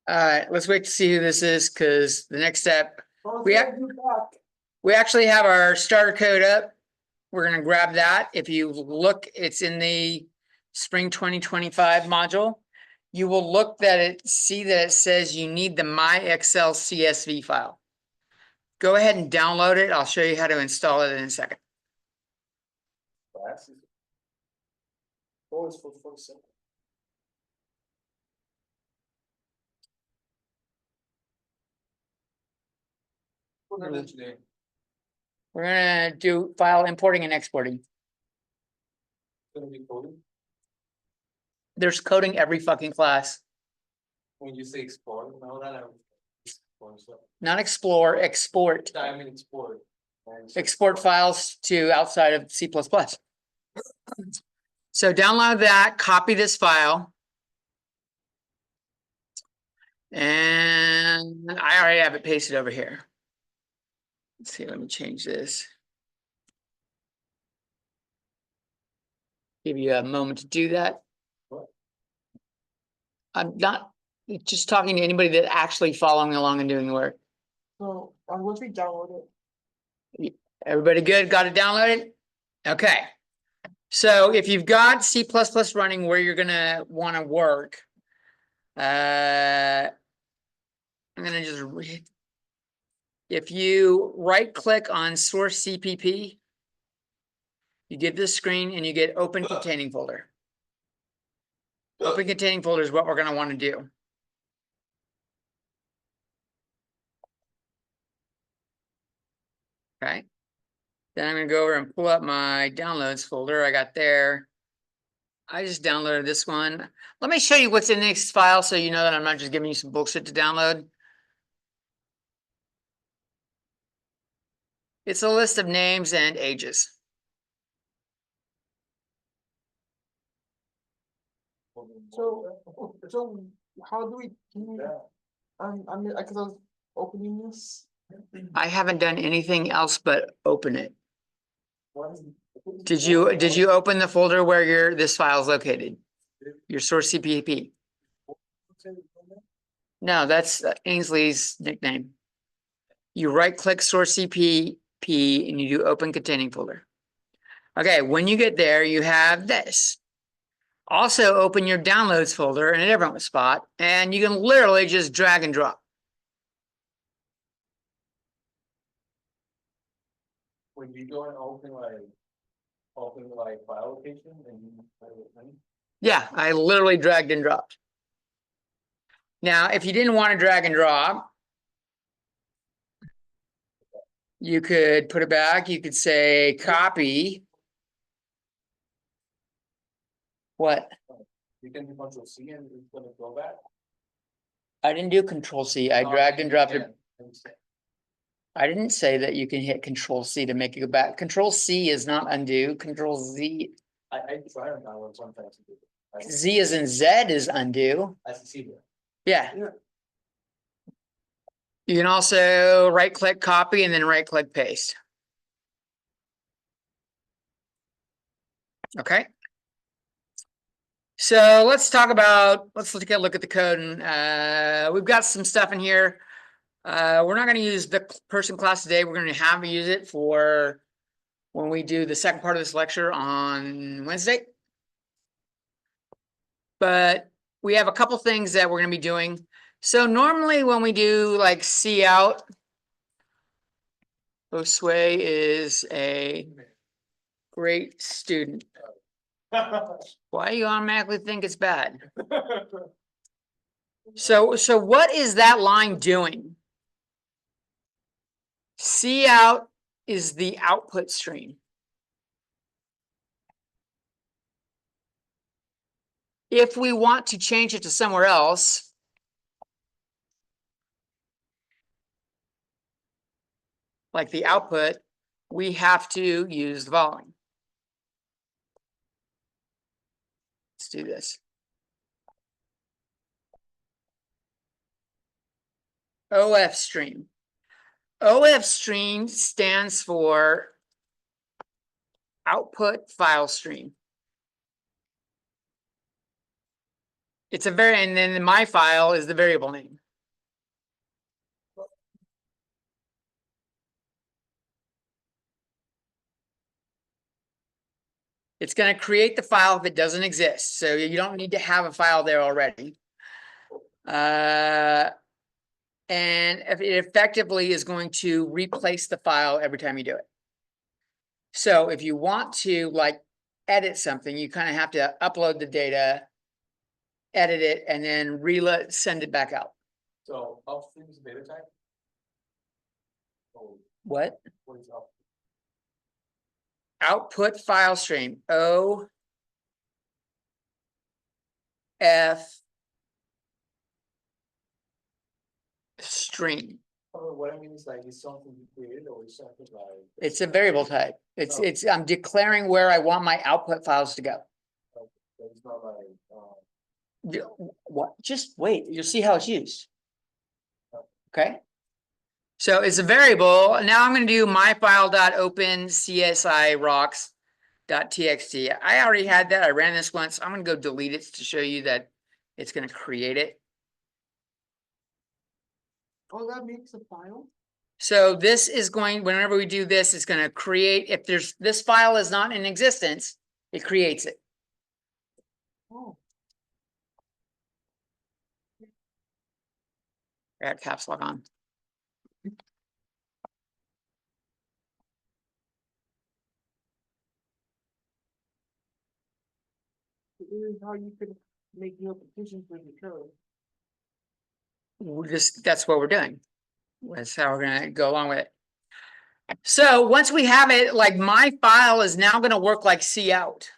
All right, let's wait to see who this is because the next step, we actually have our starter code up. We're gonna grab that. If you look, it's in the spring 2025 module. You will look see that it says you need the My Excel CSV file. Go ahead and download it. I'll show you how to install it in a second. We're gonna do file importing and exporting. There's coding every fucking class. When you say export, no, Not explore, export. I mean export. Export files to outside of C++. So download that, copy this file. And I already have it pasted over here. Let's see, let me change this. Give you a moment to do that. I'm not just talking to anybody that actually following along and doing the work. So once we download it. Everybody good? Got it downloaded? Okay. So if you've got C++ running where you're gonna want to work, I'm gonna just read. If you right click on source CPP, you get this screen and you get open containing folder. Open containing folder is what we're gonna want to do. Okay. Then I'm gonna go over and pull up my downloads folder I got there. I just downloaded this one. Let me show you what's in this file so you know that I'm not just giving you some bullshit to download. It's a list of names and ages. So how do we because I was opening this. I haven't done anything else but open it. Did you open the folder where this file is located? Your source CPP. No, that's Ainsley's nickname. You right click source CPP and you do open containing folder. Okay, when you get there, you have this. Also open your downloads folder in a different spot, and you can literally just drag and drop. When you go and open like file location and yeah, I literally dragged and dropped. Now, if you didn't want to drag and drop, you could put it back. You could say copy. What? you can do Control C and it's gonna go back. I didn't do Control C. I dragged and dropped it. I didn't say that you can hit Control C to make it go back. Control C is not undo. Control Z. I try on that one sometimes. Z as in Z is undo. I see that. Yeah. You can also right click copy and then right click paste. Okay. So let's take a look at the code, and we've got some stuff in here. We're not going to use the person class today. We're going to have to use it for when we do the second part of this lecture on Wednesday. But we have a couple things that we're going to be doing. So normally when we do like C out, Josue is a great student. Why do you automatically think it's bad? So what is that line doing? C out is the output stream. If we want to change it to somewhere else, like the output, we have to use the following. Let's do this. OF stream. OF stream stands for output file stream. It's and then my file is the variable name. It's going to create the file if it doesn't exist. So you don't need to have a file there already. And if it effectively is going to replace the file every time you do it. So if you want to like edit something, you kind of have to upload the data, edit it, and then send it back out. So upstream is beta type? Oh, What? what is up? Output file stream, O F stream. Oh, what I mean is like, is something you created or is something like, It's a variable type. Oh. I'm declaring where I want my output files to go. that it's not like, What? Just wait, you'll see how it's used. Okay. So it's a variable. Now I'm going to do myfile.open CSI rocks.txt. I already had that. I ran this once. I'm going to go delete it to show you that it's going to create it. Oh, that makes a file? So this is going, whenever we do this, it's going to create, if this file is not in existence, it creates it. Oh, I got caps lock on. this is how you could make your petition for the code. That's what we're doing. That's how we're going to go along with it. So once we have it, like my file is now going to work like cout.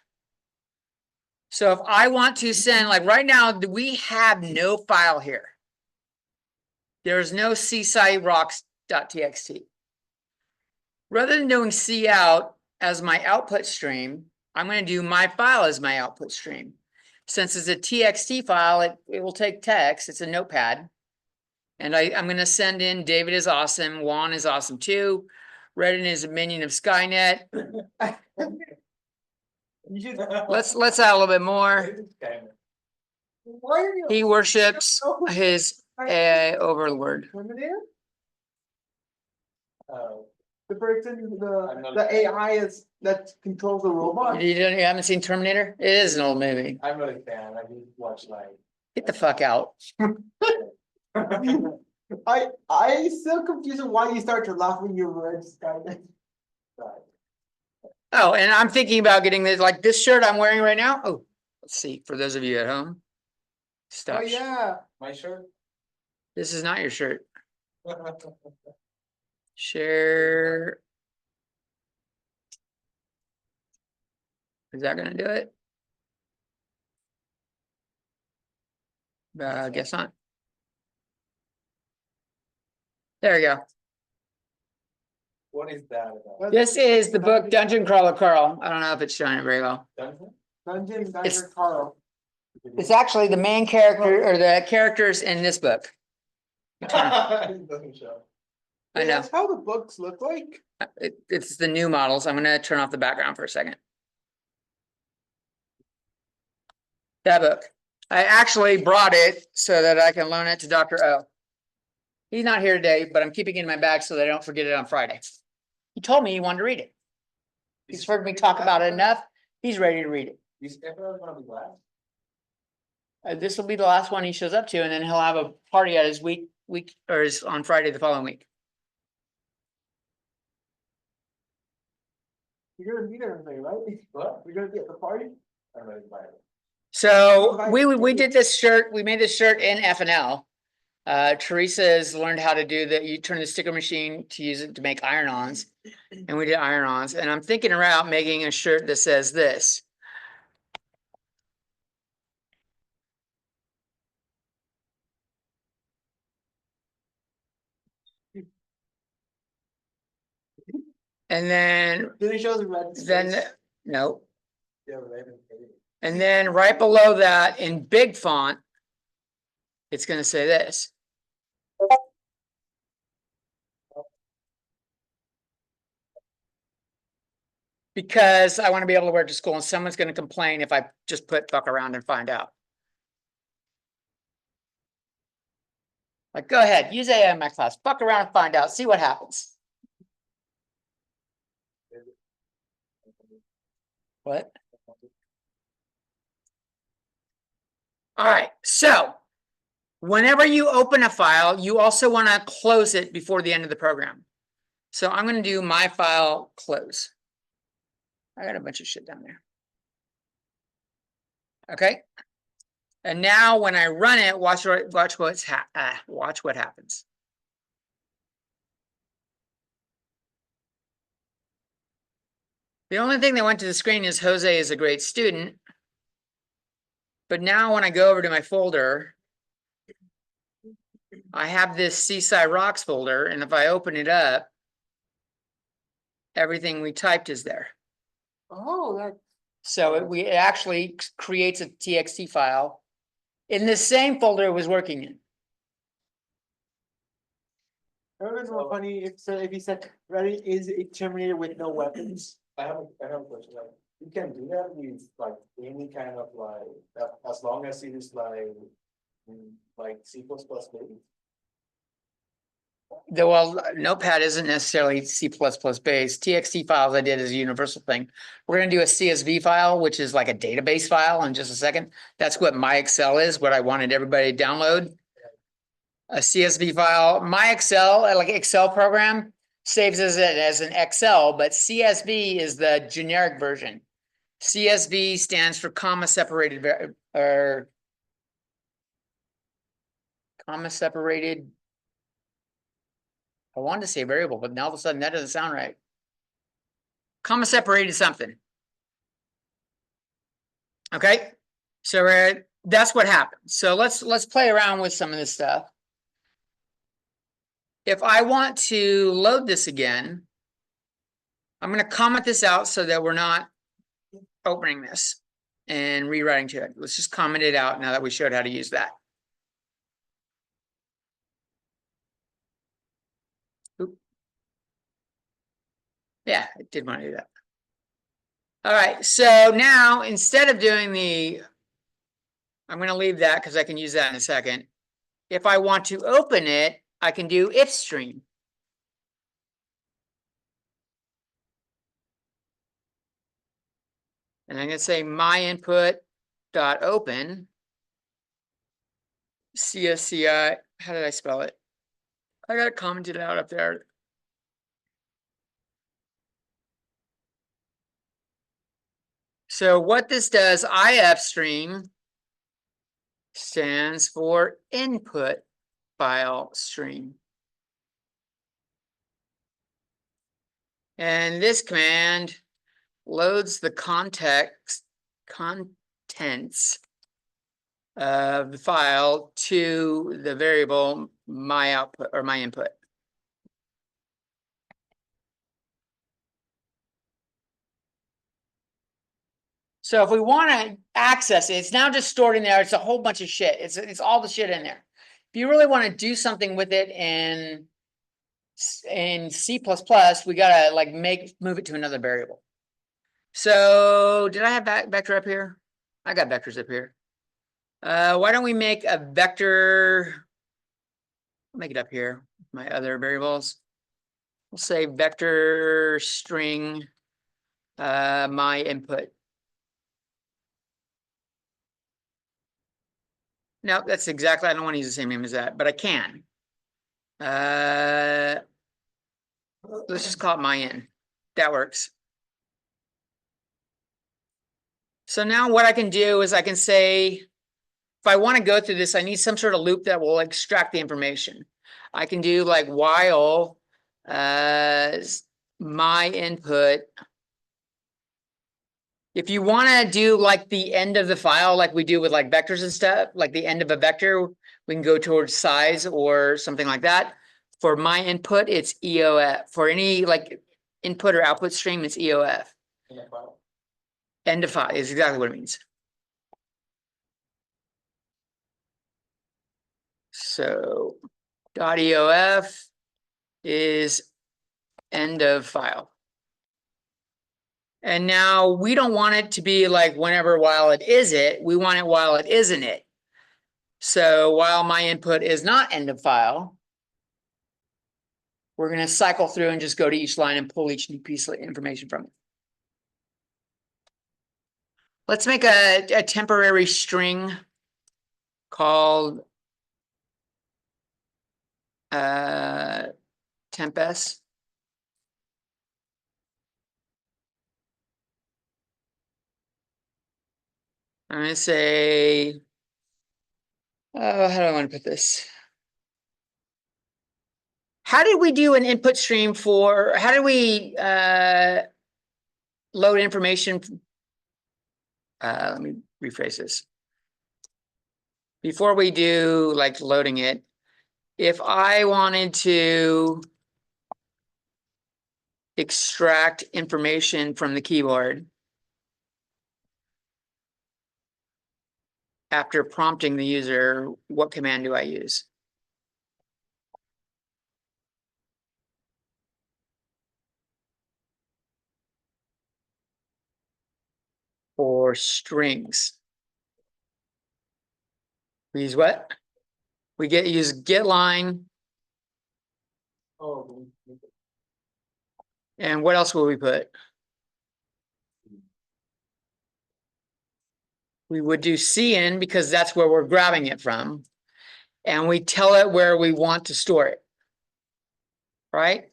So if I want to send, like right now, we have no file here. There's no CSCI rocks.txt. Rather than doing cout as my output stream, I'm going to do my file as my output stream. Since it's a txt file, it will take text. It's a notepad. And I'm going to send in David is awesome. Juan is awesome too. Redden is a minion of Skynet. You should. Let's add a little bit more. Why are you? He worships his overlord. Terminator? Oh, The person, I'm not- the AI that controls the robot? You haven't seen Terminator? It is an old movie. I'm not a fan, I just watch like. Get the fuck out. I still confused on why you start to laugh when you read Skynet. Oh, and I'm thinking about getting this, like this shirt I'm wearing right now. Oh, let's see, for those of you at home. Stop. Oh, yeah. My shirt? This is not your shirt. Share. Is that gonna do it? Guess not. There we go. What is that about? This is the book Dungeon Crawler Carl. I don't know if it's showing it very well. Dungeon? It's- Carl. It's actually the main character or the characters in this book. It doesn't show. I know. That's how the books look like. It's the new models. I'm gonna turn off the background for a second. That book. I actually brought it so that I can loan it to Dr. O. He's not here today, but I'm keeping it in my bag so that I don't forget it on Friday. He told me he wanted to read it. He's heard me talk about it enough. He's ready to read it. Is everyone gonna be glad? This will be the last one he shows up to, and then he'll have a party at his week or his on Friday the following week. You're gonna be there today, right? What? You're gonna be at the party? I'm ready to buy it. So we did this shirt. We made this shirt in F&L. Teresa has learned how to do that. You turn the sticker machine to use it to make iron-ons, and we did iron-ons. And I'm thinking about making a shirt that says this. And then Then it shows the red. no. Yeah, but I haven't paid it. And then right below that in big font, it's going to say this. Because I want to be able to wear it to school, and someone's going to complain if I just put fuck around and find out. Like, go ahead, use AI in my class, fuck around and find out, see what happens. What? All right, so whenever you open a file, you also want to close it before the end of the program. So I'm going to do my file close. I got a bunch of shit down there. Okay. And now when I run it, watch what happens. The only thing that went to the screen is Jose is a great student. But now when I go over to my folder, I have this CSCI rocks folder, and if I open it up, everything we typed is there. Oh, that. So it actually creates a TXT file in the same folder it was working in. That would be more funny if he said, ready is a Terminator with no weapons. I have a question, like, you can do that with like any kind of like, as long as it is like C++ maybe? Well, Notepad isn't necessarily C++ based. TXT files I did is a universal thing. We're going to do a CSV file, which is like a database file in just a second. That's what my Excel is, what I wanted everybody to download. A CSV file. My Excel, like Excel program, saves it as an Excel, but CSV is the generic version. CSV stands for comma separated or comma separated. I wanted to say variable, but now all of a sudden that doesn't sound right. Comma separated something. Okay, so that's what happens. So let's play around with some of this stuff. If I want to load this again, I'm going to comment this out so that we're not opening this and rewriting to it. Let's just comment it out now that we showed how to use that. Oop. Yeah, I did want to do that. All right, so now instead of doing I'm going to leave that because I can use that in a second. If I want to open it, I can do if stream. And I'm going to say my input dot open CSCI. How did I spell it? I got to comment it out up there. So what this does, IF stream stands for input file stream. And this command loads the contents of the file to the variable my output or my input. So if we want to access it, it's now just stored in there. It's a whole bunch of shit. It's all the shit in there. If you really want to do something with it in C++, we gotta like move it to another variable. So did I have vector up here? I got vectors up here. Why don't we make a vector? I'll make it up here. My other variables. We'll say vector string my input. No, that's exactly, I don't want to use the same name as that, but I can. Let's just call it my in. That works. So now what I can do is I can say, if I want to go through this, I need some sort of loop that will extract the information. I can do like while my input. If you want to do like the end of the file, like we do with like vectors and stuff, like the end of a vector, we can go towards size or something like that. For my input, it's EOF. For any like input or output stream, it's EOF. End of file is exactly what it means. So .eof is end of file. And now we don't want it to be like whenever while it is it, we want it while it isn't it. So while my input is not end of file, we're gonna cycle through and just go to each line and pull each new piece of information from it. Let's make a temporary string called temp s. I'm gonna say, oh, how do I want to put this? How did we do an input stream for, how did we load information? Let me rephrase this. Before we do like loading it, if I wanted to extract information from the keyboard after prompting the user, what command do I use? For strings. We use what? We use get line. Oh. And what else will we put? We would do cin because that's where we're grabbing it from. And we tell it where we want to store it. Right?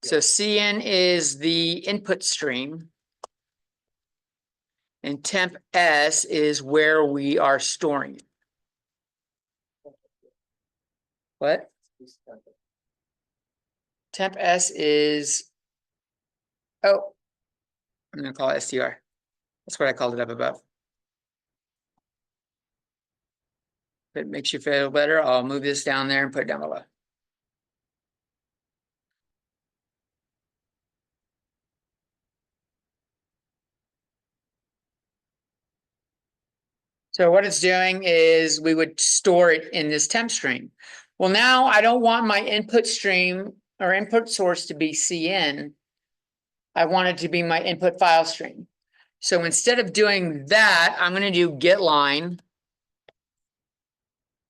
So cin is the input stream. And temp s is where we are storing it. What? Temp s is, oh, I'm gonna call it str. That's what I called it up above. If it makes you feel better, I'll move this down there and put it down below. So what it's doing is we would store it in this temp stream. Well, now I don't want my input stream or input source to be cin. I want it to be my input file stream. So instead of doing that, I'm going to do get line,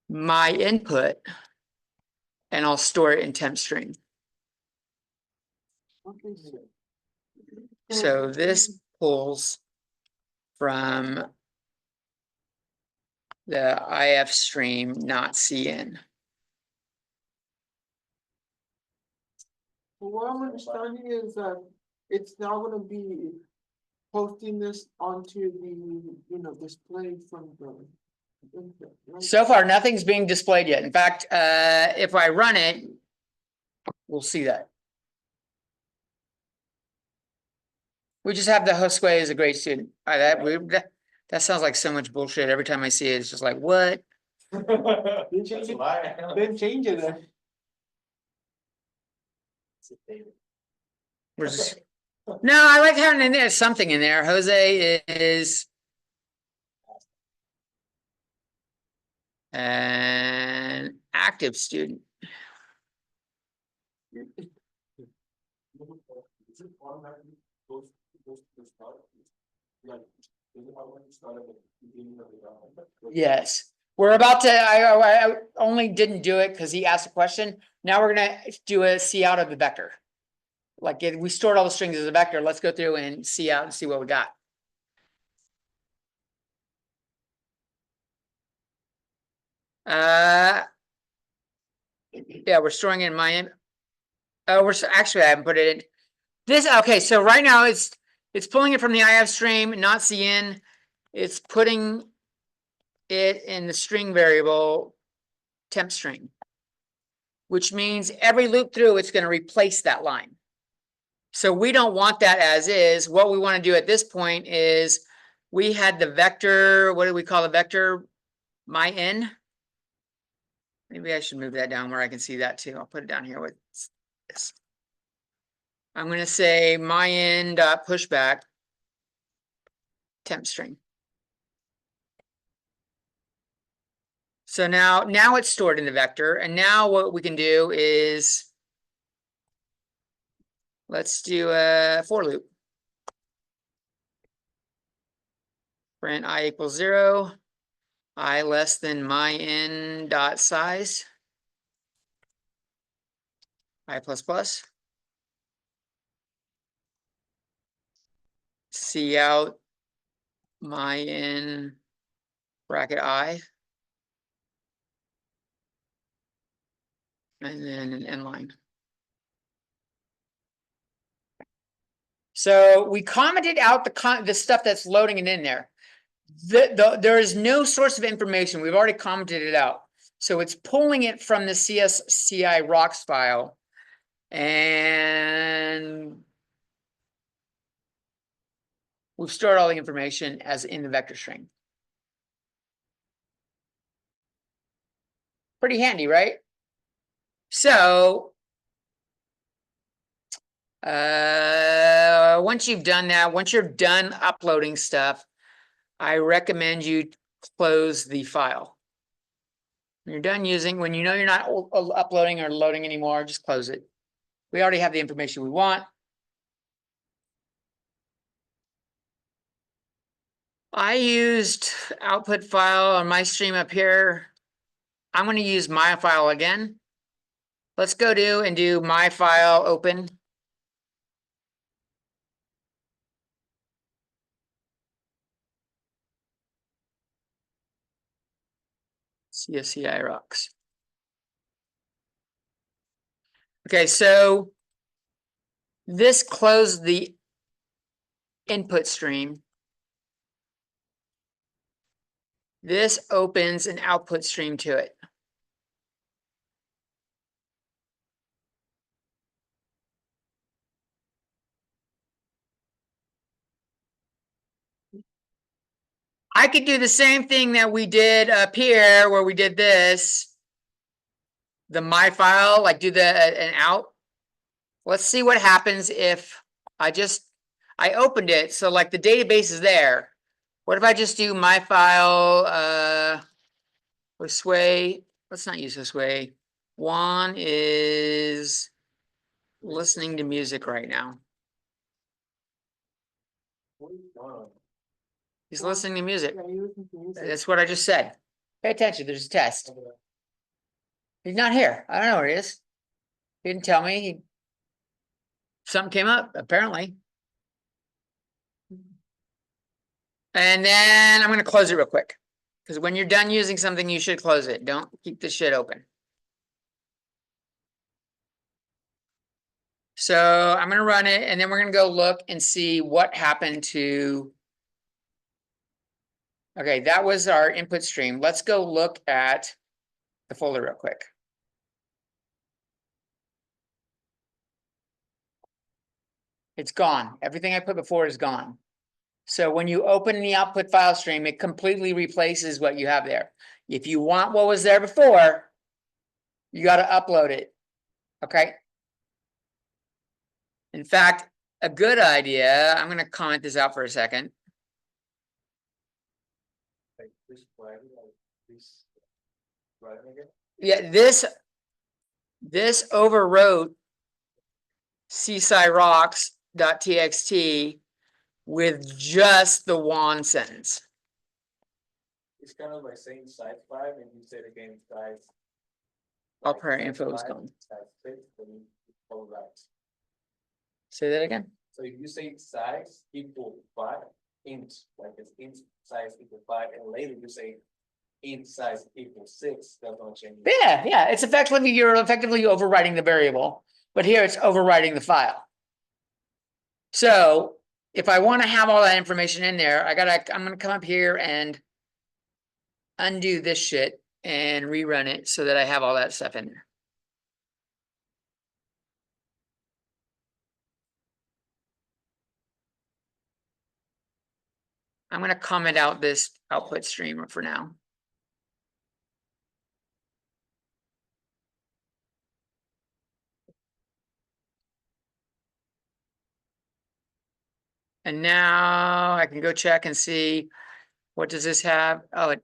my input, and I'll store it in temp stream. Okay. So this pulls from the IF stream, not cin. What I'm understanding is that it's now gonna be posting this onto the, display from the. input, right? So far, nothing's being displayed yet. In fact, if I run it, we'll see that. We just have the Josue is a great student. That sounds like so much bullshit. Every time I see it, it's just like, what? Then change it. Then change it. We're just, no, I like having in there something in there. Jose is an active student. Yes, we're about to, I only didn't do it because he asked a question. Now we're gonna do a see out of the vector. Like we stored all the strings as a vector. Let's go through and see out and see what we got. Yeah, we're storing it in my, oh, actually I haven't put it in this. Okay, so right now it's pulling it from the IF stream, not cin. It's putting it in the string variable temp string, which means every loop through it's going to replace that line. So we don't want that as is. What we want to do at this point is we had the vector, what do we call the vector? My n. Maybe I should move that down where I can see that too. I'll put it down here with this. I'm going to say my n dot pushback temp string. So now it's stored in the vector. And now what we can do is let's do a for loop. Print I equals 0. I less than my in dot size. I plus plus. C out my in bracket I. And then an inline. So we commented out the stuff that's loading it in there. There is no source of information. We've already commented it out. So it's pulling it from the CSCI rocks file. And we've stored all the information as in the vector string. Pretty handy, right? So once you've done that, once you're done uploading stuff, I recommend you close the file. When you're done using, when you know you're not uploading or loading anymore, just close it. We already have the information we want. I used output file on my stream up here. I'm going to use my file again. Let's go do my file open. CSCI rocks. Okay, so this closed the input stream. This opens an output stream to it. I could do the same thing that we did up here where we did this. The my file, like do an out. Let's see what happens if I opened it. So like the database is there. What if I just do my file with sway? Let's not use this way. Juan is listening to music right now. He's listening to music. That's what I just said. Pay attention, there's a test. He's not here. I don't know where he is. He didn't tell me. Something came up, apparently. And then I'm going to close it real quick. Because when you're done using something, you should close it. Don't keep this shit open. So I'm going to run it, and then we're going to go look and see what happened to. Okay, that was our input stream. Let's go look at the folder real quick. It's gone. Everything I put before is gone. So when you open the output file stream, it completely replaces what you have there. If you want what was there before, you got to upload it. Okay. In fact, a good idea, I'm going to comment this out for a second. Yeah, this overwrote CSCI rocks.txt with just the Juan sentence. It's kind of like saying size 5 and you say it again size. All prior info is gone. Say that again. So if you say size equal 5 inch, like it's inch size equal 5, and later you say inch size equal 6, that's gonna change. Yeah, it's effectively you're effectively overwriting the variable, but here it's overwriting the file. So if I want to have all that information in there, I'm gonna come up here and undo this shit and rerun it so that I have all that stuff in there. I'm going to comment out this output stream for now. And now I can go check and see what does this have. Oh,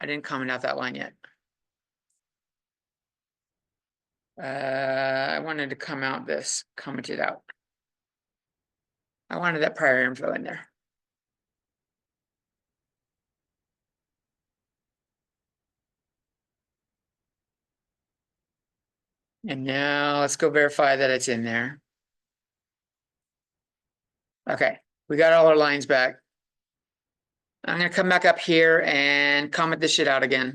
I didn't comment out that line yet. I wanted to comment it out. I wanted that prior info in there. And now let's go verify that it's in there. Okay, we got all our lines back. I'm gonna come back up here and comment this shit out again.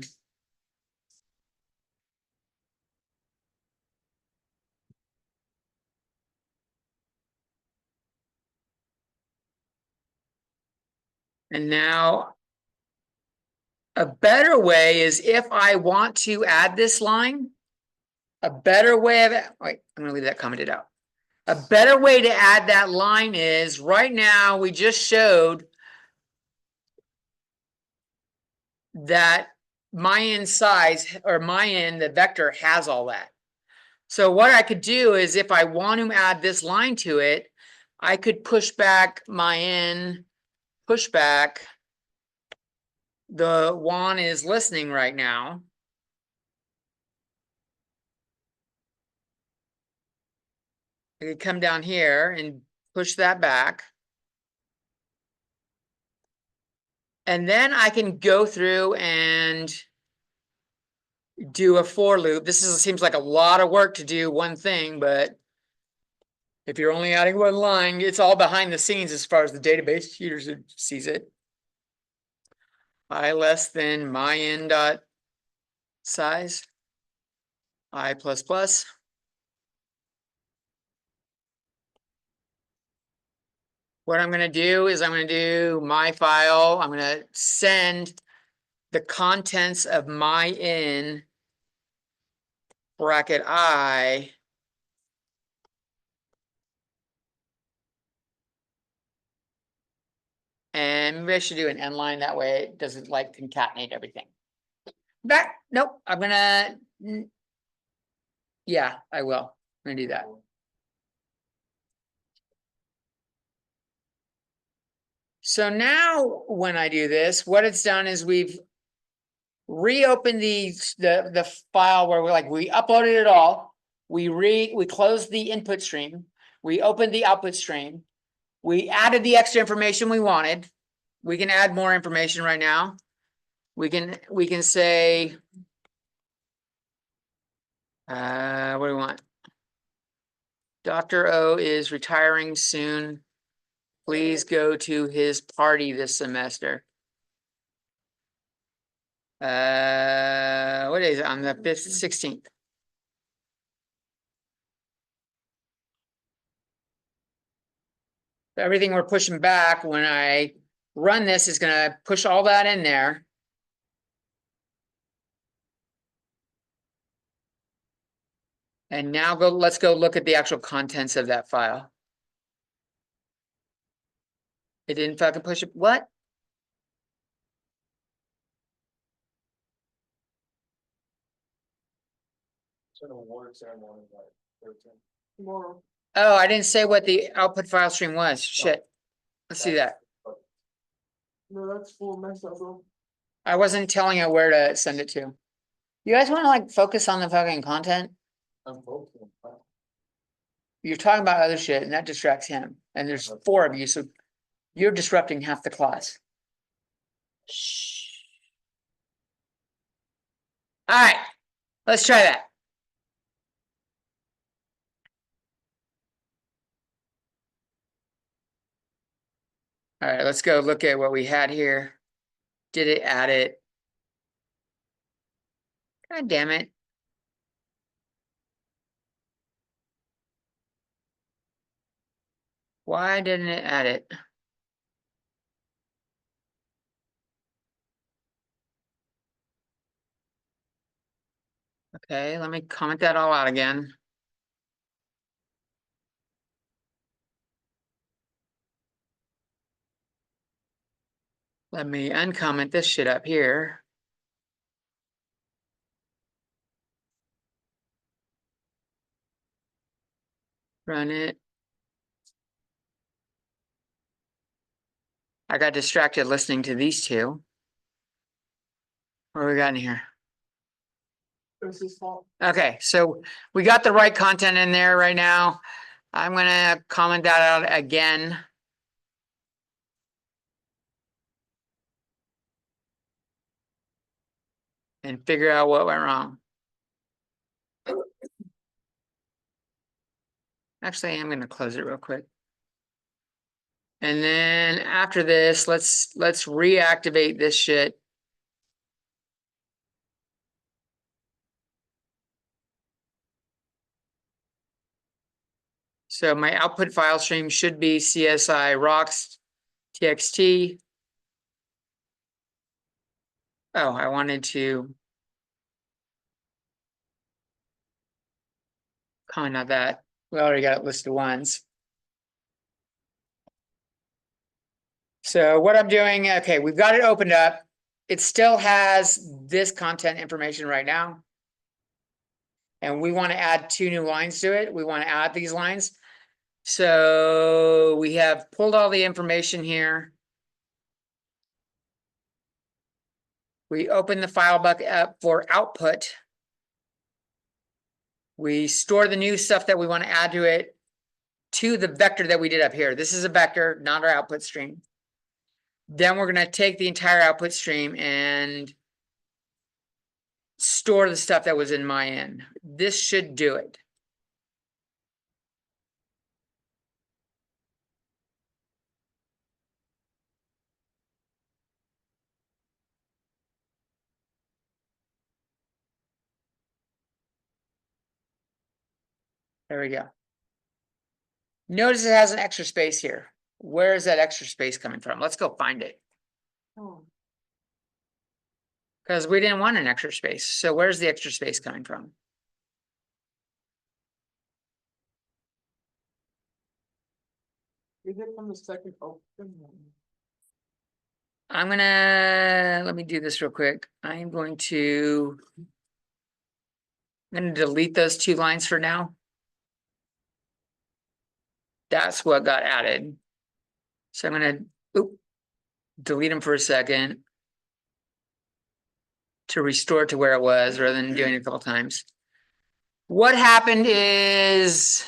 And now a better way is if I want to add this line, a better way of, wait, I'm gonna leave that commented out. A better way to add that line is right now we just showed that my in size or my in the vector has all that. So what I could do is if I want to add this line to it, I could push back my in, push back. The Juan is listening right now. I could come down here and push that back. And then I can go through and do a for loop. This seems like a lot of work to do one thing, but if you're only adding one line, it's all behind the scenes as far as the database user sees it. I less than my in dot size, I plus plus. What I'm going to do is I'm going to do my file. I'm going to send the contents of my in bracket I and maybe I should do an end line that way it doesn't like concatenate everything. Back, nope, I'm gonna, yeah, I will. I'm gonna do that. So now when I do this, what it's done is we've reopened the file where we uploaded it all. We closed the input stream. We opened the output stream. We added the extra information we wanted. We can add more information right now. We can say, what do we want? Dr. O is retiring soon. Please go to his party this semester. What is it? On the 5th, 16th. Everything we're pushing back when I run this is going to push all that in there. And now let's go look at the actual contents of that file. It didn't fucking push it. What? Sort of award ceremony like 13. Tomorrow. Oh, I didn't say what the output file stream was. Shit. Let's see that. No, that's full mess up, bro. I wasn't telling it where to send it to. You guys want to focus on the fucking content? I'm voting. You're talking about other shit and that distracts him. And there's 4 of you, so you're disrupting half the class. Shh. All right, let's try that. All right, let's go look at what we had here. Did it add it? God damn it. Why didn't it add it? Okay, let me comment that all out again. Let me uncomment this shit up here. Run it. I got distracted listening to these two. What do we got in here? This is fault. Okay, so we got the right content in there right now. I'm gonna comment that out again. And figure out what went wrong. Actually, I'm gonna close it real quick. And then after this, let's reactivate this shit. So my output file stream should be CSI rocks txt. Oh, I wanted to comment on that. We already got it listed once. So what I'm doing, okay, we've got it opened up. It still has this content information right now. And we want to add 2 new lines to it. We want to add these lines. So we have pulled all the information here. We open the file bucket up for output. We store the new stuff that we want to add to it to the vector that we did up here. This is a vector, not our output stream. Then we're going to take the entire output stream and store the stuff that was in my in. This should do it. There we go. Notice it has an extra space here. Where is that extra space coming from? Let's go find it. Oh, Because we didn't want an extra space. So where's the extra space coming from? is it from the second open? I'm gonna, let me do this real quick. I'm going to delete those 2 lines for now. That's what got added. So I'm gonna delete them for a second to restore it to where it was rather than doing it a couple times. What happened is,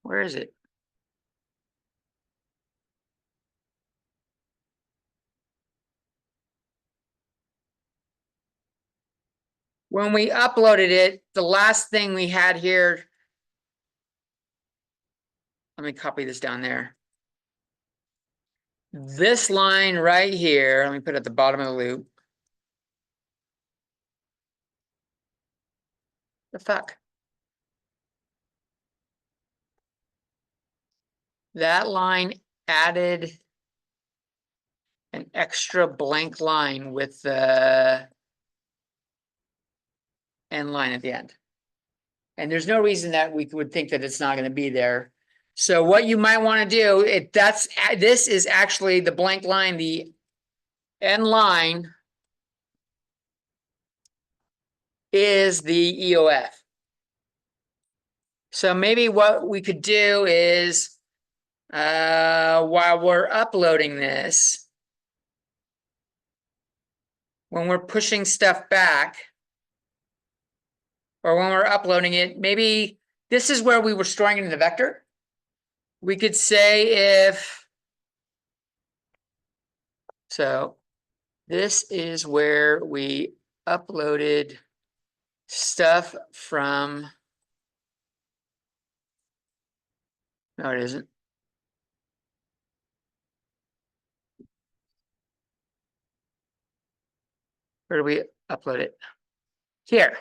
where is it? When we uploaded it, the last thing we had here, let me copy this down there. This line right here, let me put it at the bottom of the loop. The fuck? That line added an extra blank line with the end line at the end. And there's no reason that we would think that it's not going to be there. So what you might want to do, this is actually the blank line, the end line is the EOF. So maybe what we could do is, while we're uploading this, when we're pushing stuff back, or when we're uploading it, maybe this is where we were storing it in the vector. We could say if, so this is where we uploaded stuff from, no, it isn't. Where do we upload it? Here.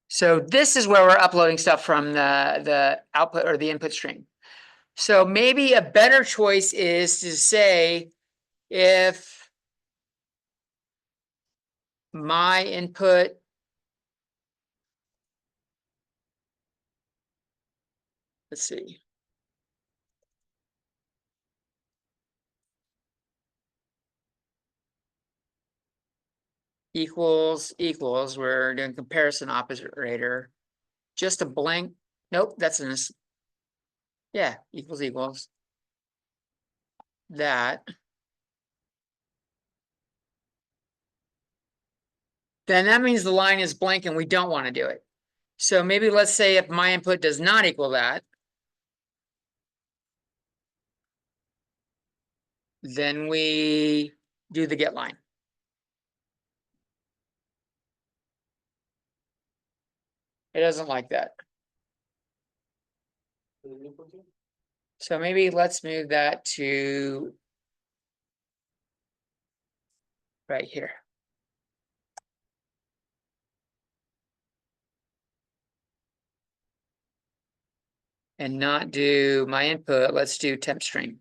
So this is where we're uploading stuff from the output or the input stream. So maybe a better choice is to say if my input let's see. Equals, we're doing comparison operator. Just a blank, nope, that's in this. Yeah, equals. That. Then that means the line is blank and we don't want to do it. So maybe let's say if my input does not equal that, then we do the get line. It doesn't like that. The input here? So maybe let's move that to right here. And not do my input, let's do temp string.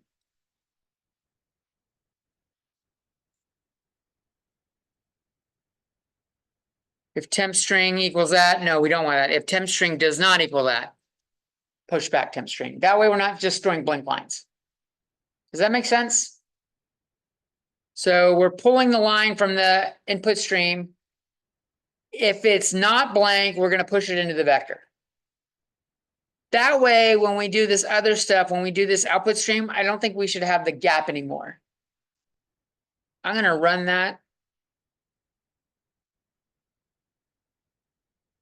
If temp string equals that, no, we don't want that. If temp string does not equal that, push back temp string. That way we're not just throwing blank lines. Does that make sense? So we're pulling the line from the input stream. If it's not blank, we're gonna push it into the vector. That way, when we do this other stuff, when we do this output stream, I don't think we should have the gap anymore. I'm gonna run that.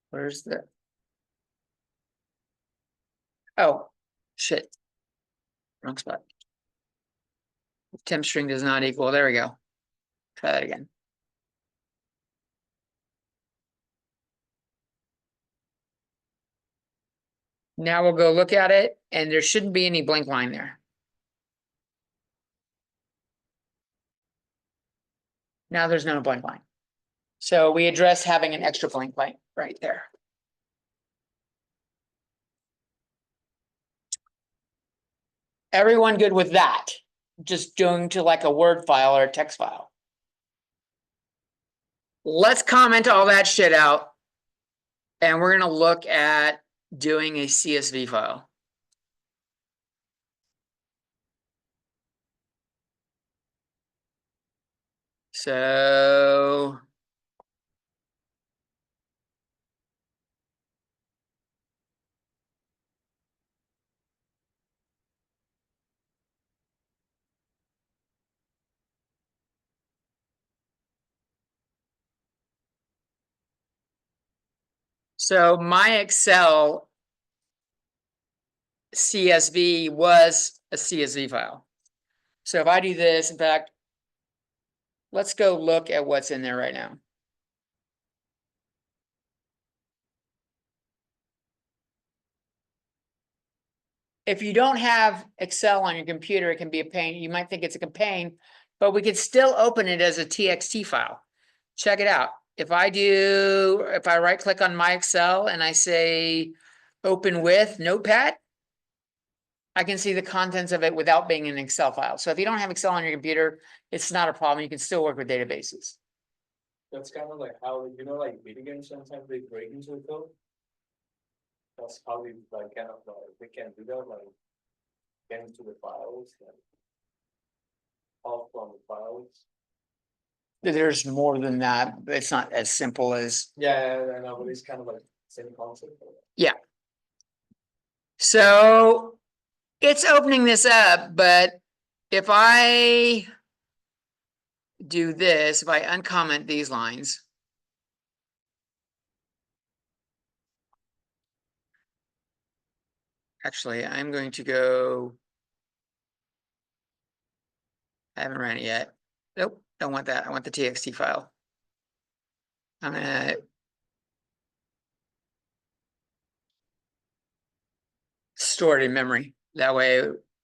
Where's the? Oh, shit. Wrong spot. Temp string does not equal, there we go. Try that again. Now we'll go look at it and there shouldn't be any blank line there. Now there's no blank line. So we address having an extra blank line right there. Everyone good with that? Just doing to like a Word file or a text file. Let's comment all that shit out. And we're gonna look at doing a CSV file. So my Excel CSV was a CSV file. So if I do this, in fact, let's go look at what's in there right now. If you don't have Excel on your computer, it can be a pain. You might think it's a pain, but we could still open it as a TXT file. Check it out. If I right click on my Excel and I say open with Notepad, I can see the contents of it without being an Excel file. So if you don't have Excel on your computer, it's not a problem. You can still work with databases. That's kind of like how, you know, like video games, sometimes they break into the code. That's how we like kind of like, we can do that, like get into the files and all from the files. There's more than that. It's not as simple as. Yeah, I know, but it's kind of like same concept. Yeah. So it's opening this up, but if I do this, if I uncomment these lines. Actually, I'm going to go. I haven't ran it yet. Nope, don't want that. I want the TXT file. I'm gonna store it in memory. That way,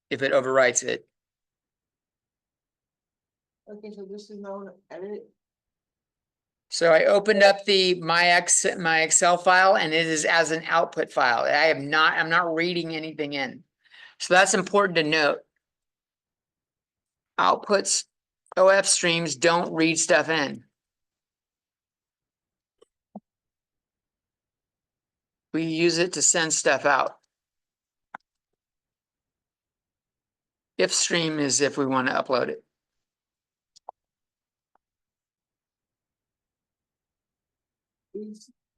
if it overwrites it. Okay, so this is now an edit. So I opened up my Excel file and it is as an output file. I'm not reading anything in. So that's important to note. Outputs, OF streams don't read stuff in. We use it to send stuff out. If stream is if we want to upload it.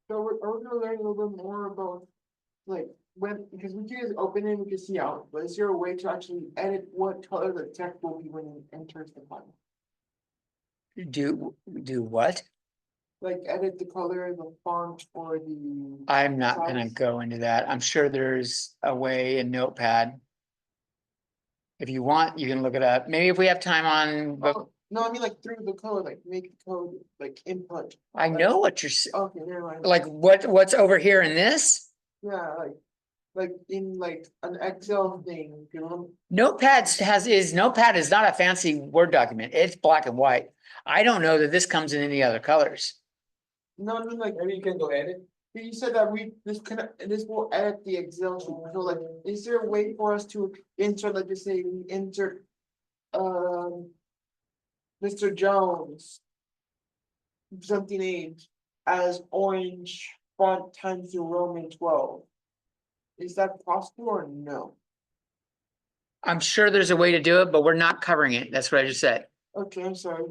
So we're gonna learn a little bit more about, like, when, because we can just open it and we can see out, but is there a way to actually edit what color the text will be when it enters the file? Do what? Like edit the color, the font, or the. I'm not gonna size? go into that. I'm sure there's a way in Notepad. If you want, you can look it up. Maybe if we have time on, but Oh, No, I mean like through the code, like make the code like input. I know what you're, Okay, never mind. like what's over here in this? Yeah, like in like an Excel thing, you know? Notepad is not a fancy Word document. It's black and white. I don't know that this comes in any other colors. No, I mean like, Maybe you can go edit. you said that this will edit the Excel sheet, so like, is there a way for us to insert, like, just say, we insert, um. Mr. Jones. Something age as orange font times the Roman 12. Is that possible or no? I'm sure there's a way to do it, but we're not covering it. That's what I just said. Okay, I'm sorry.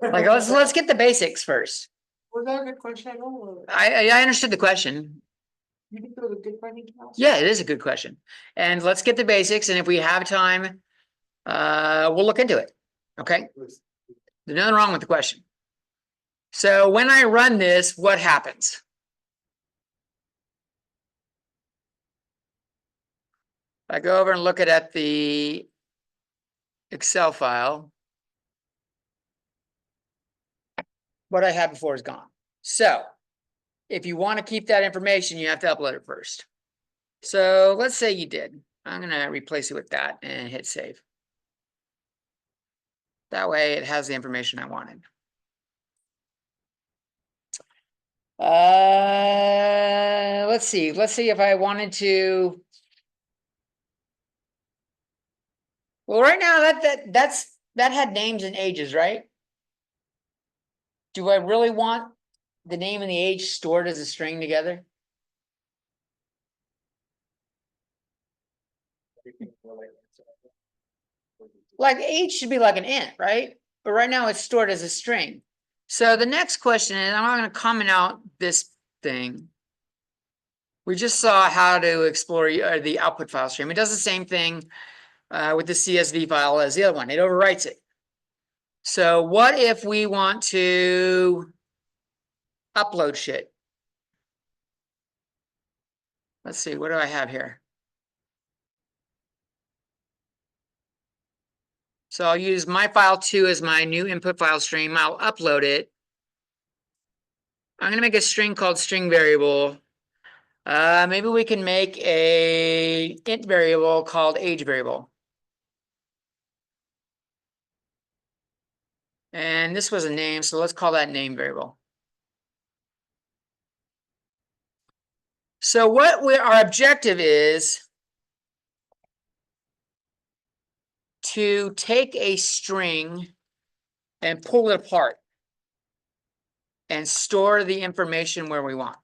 Like, let's get the basics first. Was that a good question? I don't know. I understood the question. You think that was a good question to ask? Yeah, it is a good question. And let's get the basics, and if we have time, we'll look into it. Okay? There's nothing wrong with the question. So when I run this, what happens? I go over and look at the Excel file. What I had before is gone. So if you want to keep that information, you have to upload it first. So let's say you did. I'm going to replace it with that and hit save. That way it has the information I wanted. Let's see. Let's see if I wanted to. Well, right now that had names and ages, right? Do I really want the name and the age stored as a string together? Like age should be like an int, right? But right now it's stored as a string. So the next question is, I'm going to comment out this thing. We just saw how to explore the output file stream. It does the same thing with the CSV file as the other one. It overwrites it. So what if we want to upload shit? Let's see, what do I have here? So I'll use my file 2 as my new input file stream. I'll upload it. I'm going to make a string called string variable. Maybe we can make a int variable called age variable. And this was a name, so let's call that name variable. So what our objective is to take a string and pull it apart and store the information where we want.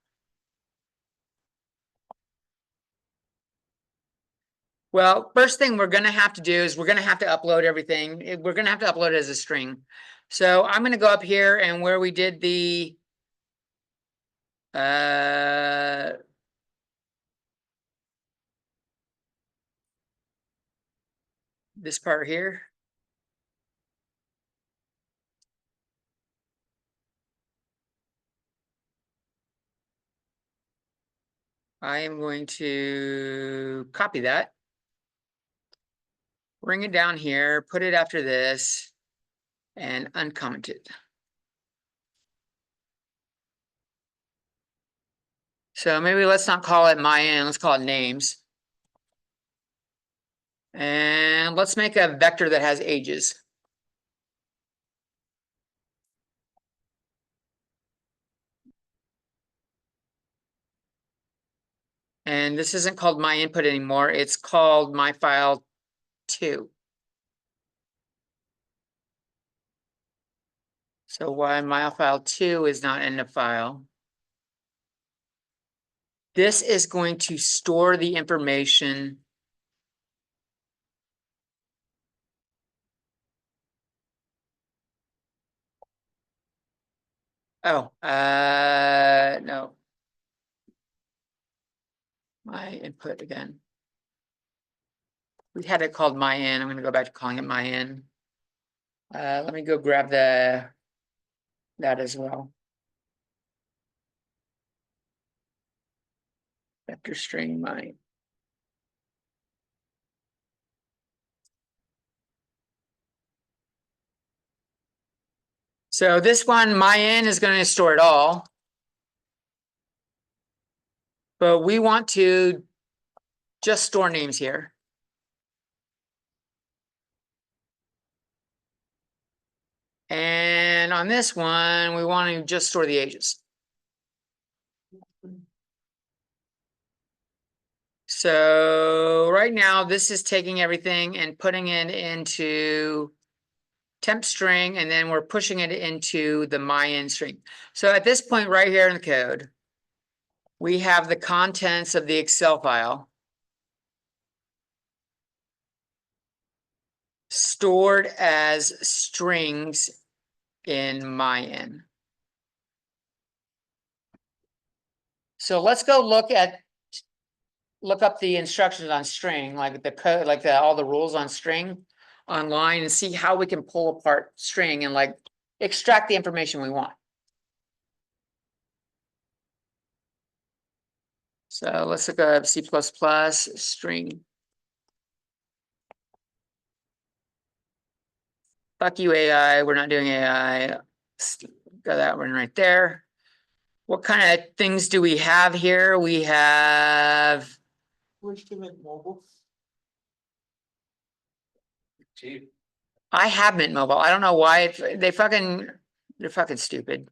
Well, first thing we're going to have to do is we're going to have to upload everything. We're going to have to upload it as a string. So I'm going to go up here and where we did the this part here. I am going to copy that, bring it down here, put it after this, and uncomment it. So maybe let's not call it my in, let's call it names. And let's make a vector that has ages. And this isn't called my input anymore, it's called my file 2. So why my file 2 is not in the file. This is going to store the information. Oh, no. My input again. We had it called my in. I'm going to go back to calling it my in. Let me go grab that as well. Vector string my. So this one, my in is going to store it all. But we want to just store names here. And on this one, we want to just store the ages. So right now, this is taking everything and putting it into temp string, and then we're pushing it into the my-in string. So at this point right here in the code, we have the contents of the Excel file stored as strings in my-in. So let's go look up the instructions on string, like the code, like all the rules on string online, and see how we can pull apart string and like extract the information we want. So let's look up C++ string. Fuck you, AI. We're not doing AI. Got that one right there. What kind of things do we have here? We have Which to Mint Mobile. Cheap. I have Mint Mobile. I don't know why they're fucking stupid.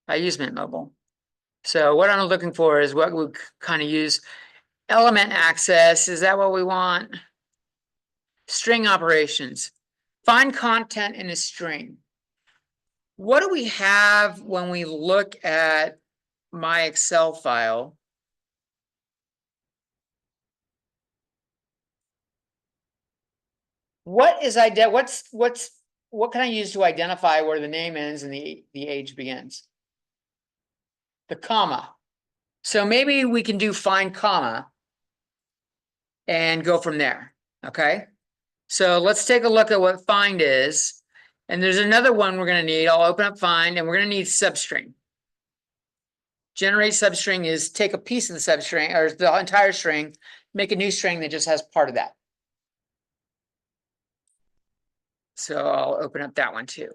I use Mint Mobile. So what I'm looking for is what we kind of use. Element access, is that what we want? String operations. Find content in a string. What do we have when we look at my Excel file? What can I use to identify where the name ends and the age begins? The comma. So maybe we can do find comma and go from there. Okay. So let's take a look at what find is. And there's another one we're going to need. I'll open up find, and we're going to need substring. Generate substring is take a piece of the substring or the entire string, make a new string that just has part of that. So I'll open up that one too.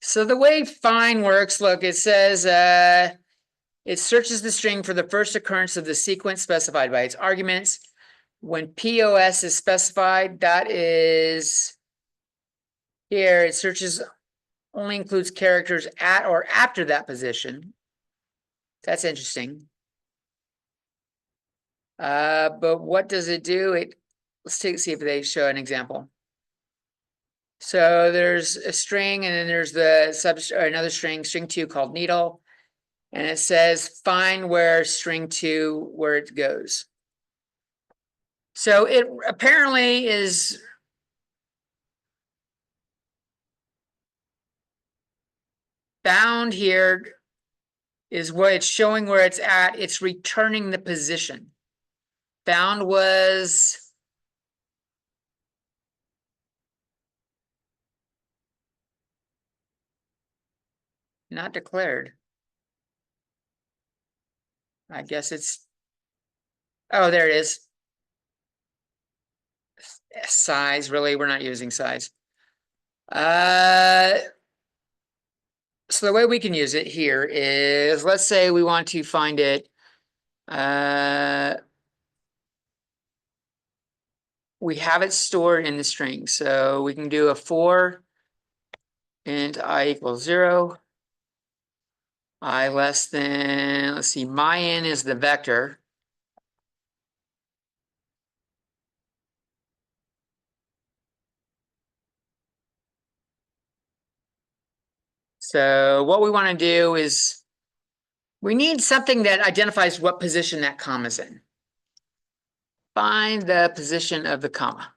So the way find works, look, it says it searches the string for the first occurrence of the sequence specified by its arguments. When POS is specified, that is here, it searches only includes characters at or after that position. That's interesting. But what does it do? Let's see if they show an example. So there's a string, and then there's another string 2 called needle, and it says find where string 2 where it goes. So it apparently is bound here is what it's showing where it's at. It's returning the position. Bound was not declared. I guess it's, oh, there it is. Size, really, we're not using size. So the way we can use it here is, let's say we want to find it. We have it stored in the string, so we can do a for int I equals 0. I less than, let's see, my in is the vector. So what we want to do is we need something that identifies what position that comma is in. Find the position of the comma.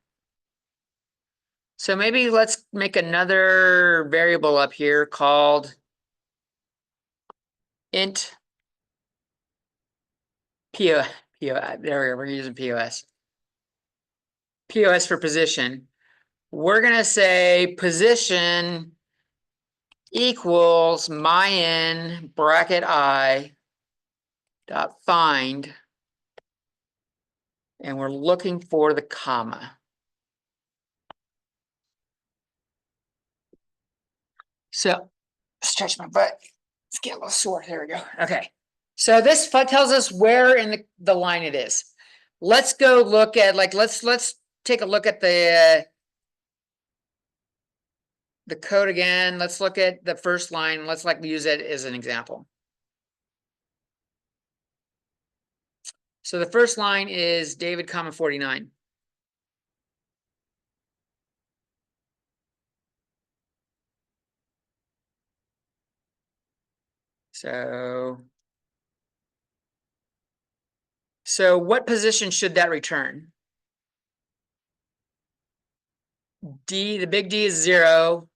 So maybe let's make another variable up here called int there we go, we're using POS. POS for position. We're gonna say position equals my in bracket I dot find, and we're looking for the comma. So stretch my butt. Let's get a little sore. There we go. Okay. So this tells us where in the line it is. Let's go look at let's take a look at the code again. Let's look at the first line. Let's use it as an example. So the first line is David, 49. So what position should that return? D, the big D is 0.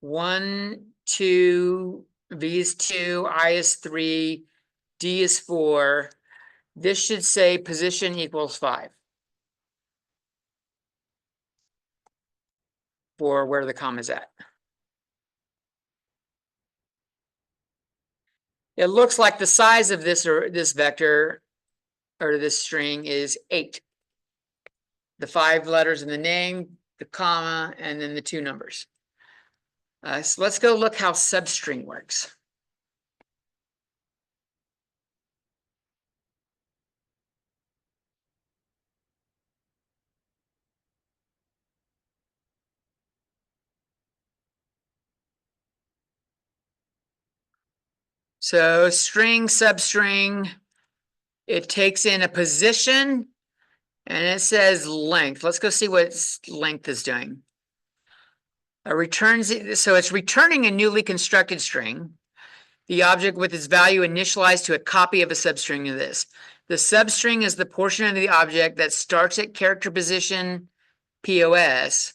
1, 2, V is 2, I is 3, D is 4. This should say position equals 5 for where the comma is at. It looks like the size of this vector or this string is 8. The 5 letters in the name, the comma, and then the 2 numbers. So let's go look how substring works. So string, substring, it takes in a position and it says length. Let's go see what length is doing. So it's returning a newly constructed string. The object with its value initialized to a copy of a substring of this. The substring is the portion of the object that starts at character position POS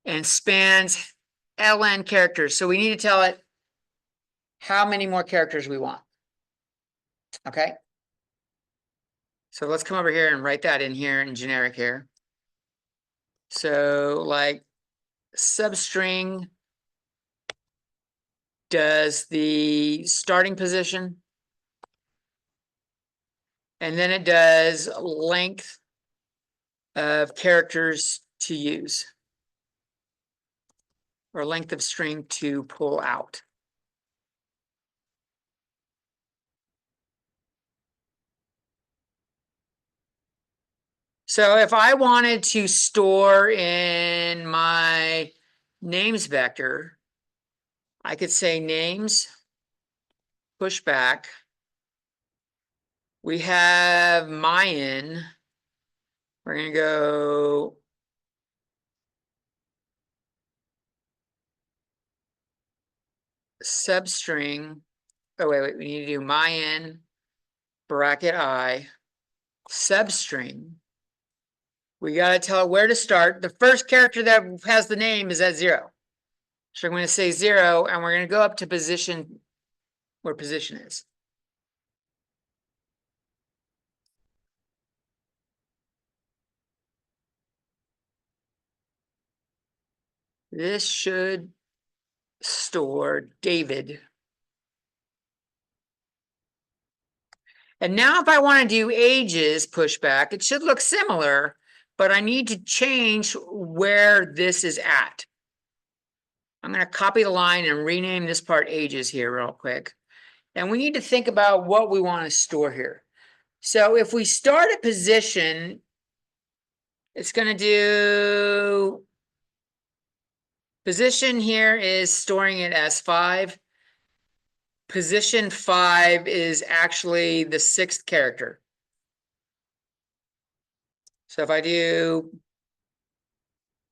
and spans ln characters. So we need to tell it how many more characters we want. Okay. So let's come over here and write that in here in generic here. So like substring does the starting position, and then it does length of characters to use, or length of string to pull out. So if I wanted to store in my names vector, I could say names, push back. We have my-in. We're going to go substring. Oh, wait, we need to do my-in, bracket I, substring. We got to tell it where to start. The first character that has the name is at 0. So I'm going to say 0, and we're going to go up to position, where position is. This should store David. And now if I want to do ages pushback, it should look similar, but I need to change where this is at. I'm going to copy the line and rename this part ages here real quick. And we need to think about what we want to store here. So if we start a position, it's going to do position here is storing it as 5. Position 5 is actually the 6th character. So if I do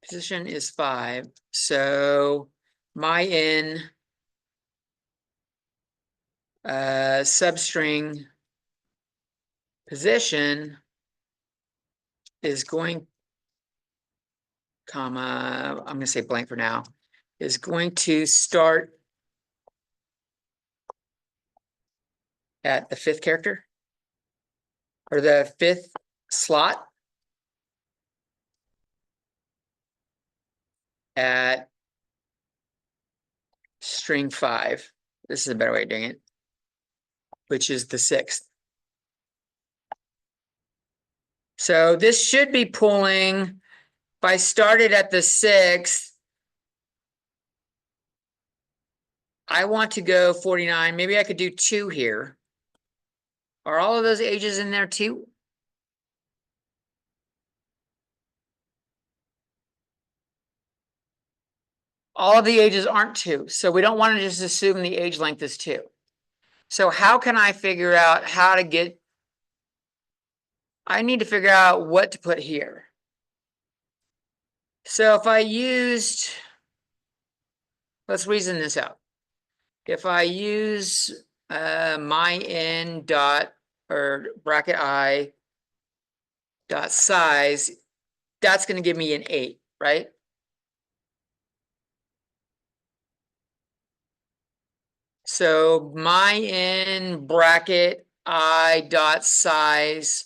position is 5, so my-in substring position is going, comma, I'm going to say blank for now, is going to start at the 5th character or the 5th slot at string 5. This is a better way of doing it, which is the 6th. So this should be pulling, if I started at the 6th, I want to go 49. Maybe I could do 2 here. Are all of those ages in there too? All of the ages aren't 2, so we don't want to just assume the age length is 2. So how can I figure out how to get? I need to figure out what to put here. So if I used, let's reason this out. If I use my n dot or bracket I dot size, that's going to give me an 8, right? So my n bracket I dot size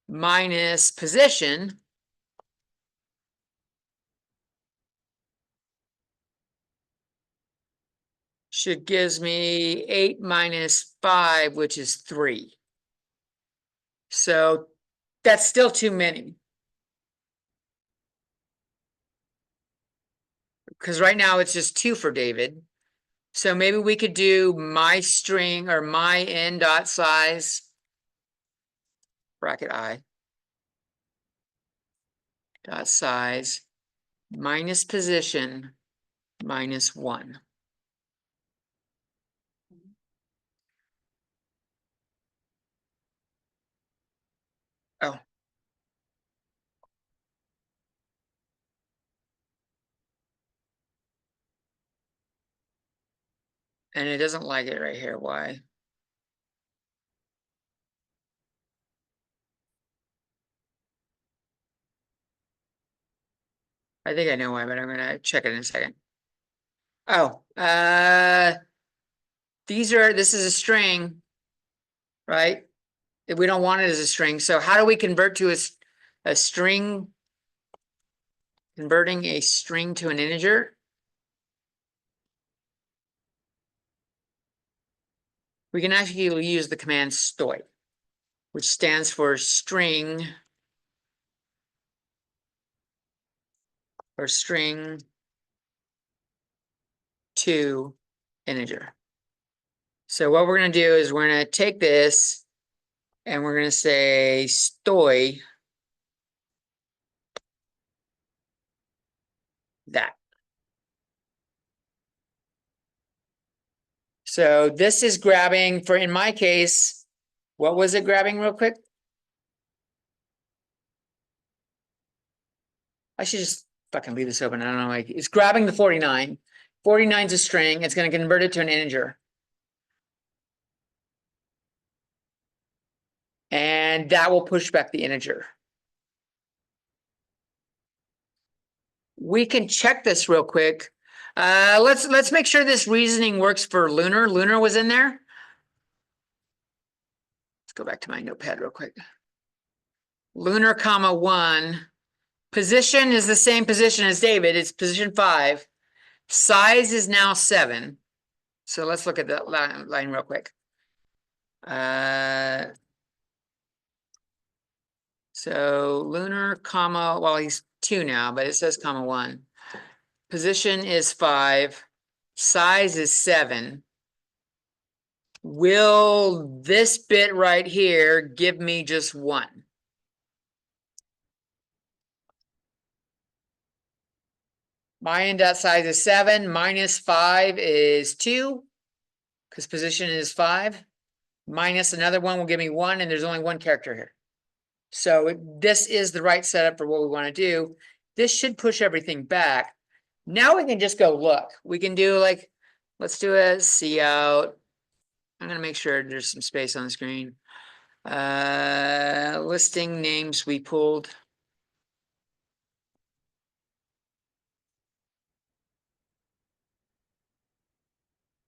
minus position should gives me 8 minus 5, which is 3. So that's still too many. Because right now it's just 2 for David. So maybe we could do my string or my n dot size bracket I dot size minus position minus 1. Oh. And it doesn't like it right here. Why? I think I know why, but I'm gonna check it in a second. Oh, this is a string, right? We don't want it as a string. So how do we convert to a string? Converting a string to an integer? We can actually use the command stoy, which stands for string or string to integer. So what we're going to do is we're going to take this and we're going to say stoy that. So this is grabbing for, in my case, what was it grabbing real quick? I should just fucking leave this open. I don't know. Like, it's grabbing the 49. 49 is a string. It's going to convert it to an integer. And that will push back the integer. We can check this real quick. Let's make sure this reasoning works for Lunar. Lunar was in there. Let's go back to my notepad real quick. Lunar comma 1. Position is the same position as David. It's position 5. Size is now 7. So let's look at that line real quick. So lunar comma, well, he's 2 now, but it says comma 1. Position is 5. Size is 7. Will this bit right here give me just 1? My n dot size is 7 minus 5 is 2 because position is 5. Minus another 1 will give me 1, and there's only 1 character here. So this is the right setup for what we want to do. This should push everything back. Now we can just go look. We can do like, let's do a C out. I'm going to make sure there's some space on the screen. Listing names we pulled.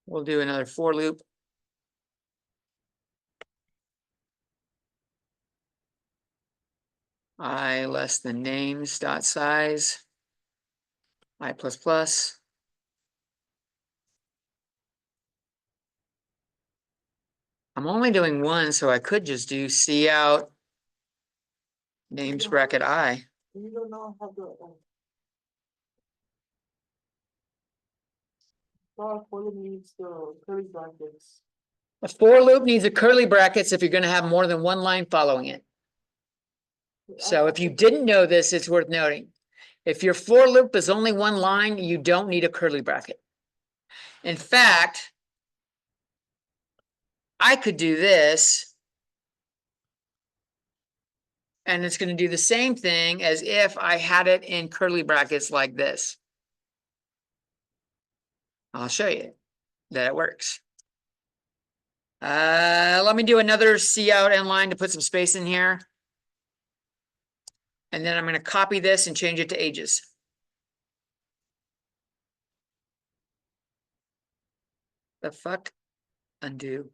We'll do another for loop. I less than names dot size. I plus plus. I'm only doing 1, so I could just do C out names bracket I. You don't know how to. What it needs the curly brackets. A for loop needs a curly brackets if you're gonna have more than one line following it. So if you didn't know this, it's worth noting. If your for loop is only one line, you don't need a curly bracket. In fact, I could do this. And it's gonna do the same thing as if I had it in curly brackets like this. I'll show you that it works. Let me do another C out end line to put some space in here. And then I'm going to copy this and change it to ages. The fuck? Undo.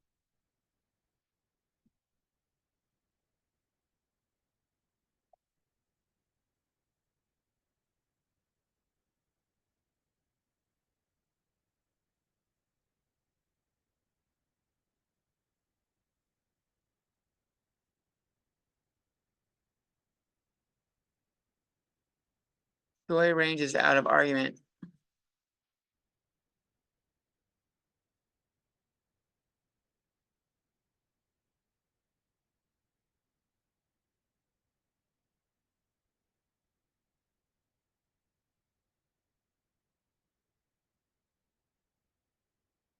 Display range is out of argument.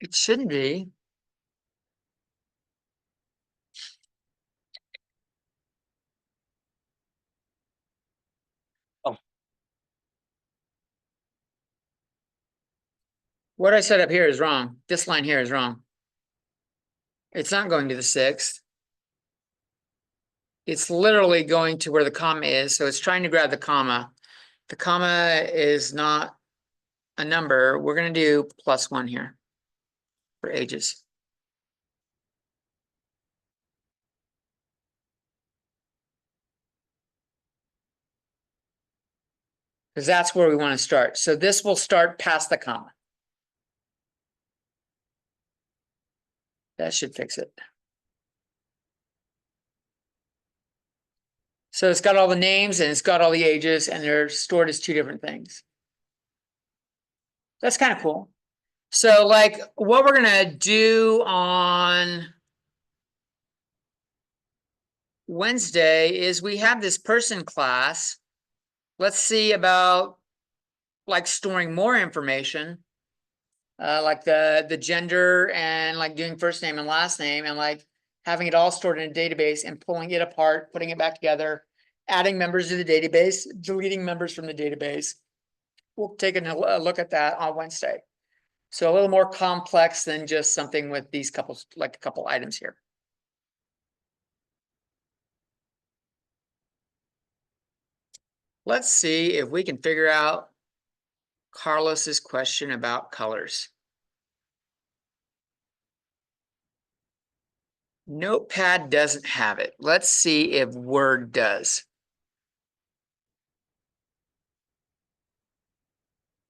It shouldn't be. Oh. What I set up here is wrong. This line here is wrong. It's not going to the sixth. It's literally going to where the comma is. So it's trying to grab the comma. The comma is not a number. We're going to do +1 here for ages. Because that's where we want to start. So this will start past the comma. That should fix it. So it's got all the names and it's got all the ages and they're stored as two different things. That's kind of cool. So like what we're gonna do on Wednesday is we have this person class. Let's see about like storing more information, like the gender and like doing first name and last name and like having it all stored in a database and pulling it apart, putting it back together, adding members to the database, deleting members from the database. We'll take a look at that on Wednesday. So a little more complex than just something with these couples, like a couple items here. Let's see if we can figure out Carlos's question about colors. Notepad doesn't have it. Let's see if Word does.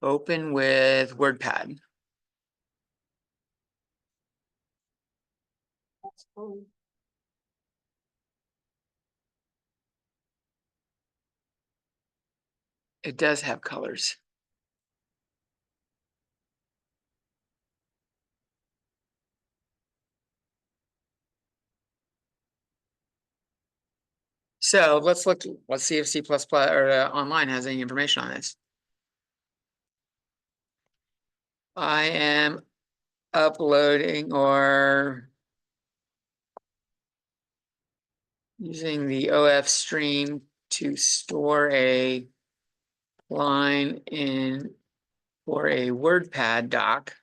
Open with WordPad. That's cool. It does have colors. So let's see if C++ or online has any information on this. I am uploading or using the OF stream to store a line in for a WordPad doc.